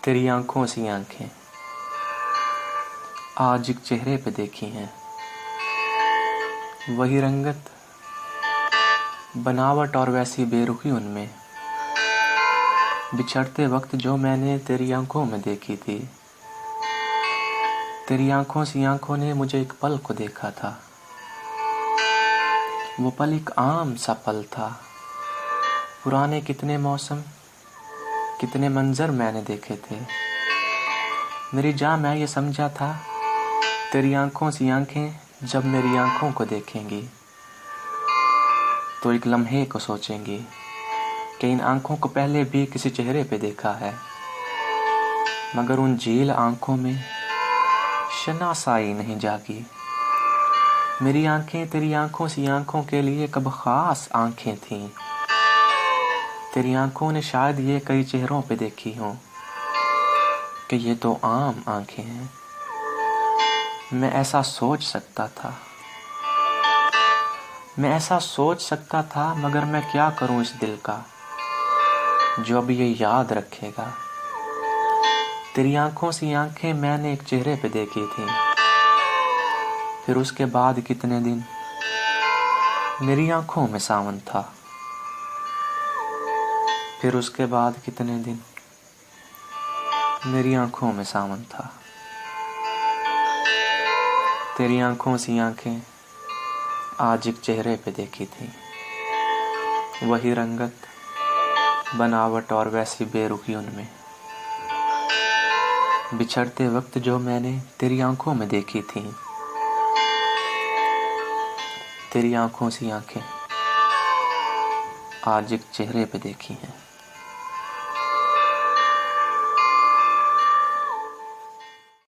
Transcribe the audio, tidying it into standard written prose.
तेरी आंखों सी आंखें आज एक चेहरे पे देखी हैं, वही रंगत बनावट और वैसी बेरुखी उनमें, बिछड़ते वक्त जो मैंने तेरी आंखों में देखी थी। तेरी आंखों सी आंखों ने मुझे एक पल को देखा था, वो पल एक आम सा पल था। पुराने कितने मौसम, कितने मंजर मैंने देखे थे। मेरी जान मैं ये समझा था, तेरी आंखों सी आंखें जब मेरी आंखों को देखेंगी तो एक लम्हे को सोचेंगी कि इन आंखों को पहले भी किसी चेहरे पे देखा है, मगर उन झील आंखों में शनासाई नहीं जागी। मेरी आंखें तेरी आंखों सी आंखों के लिए कब खास आंखें थीं। तेरी आंखों ने शायद ये कई चेहरों पे देखी हों कि ये तो आम आंखें हैं। मैं ऐसा सोच सकता था, मैं ऐसा सोच सकता था, मगर मैं क्या करूं इस दिल का जो अब ये याद रखेगा। तेरी आंखों सी आंखें मैंने एक चेहरे पे देखी थी, फिर उसके बाद कितने दिन मेरी आंखों में सावन था। फिर उसके बाद कितने दिन मेरी आंखों में सावन था। तेरी आंखों सी आंखें आज एक चेहरे पे देखी थी, वही रंगत बनावट और वैसी बेरुखी उनमें, बिछड़ते वक्त जो मैंने तेरी आंखों में देखी थी। तेरी आंखों सी आंखें आज एक चेहरे पे देखी हैं।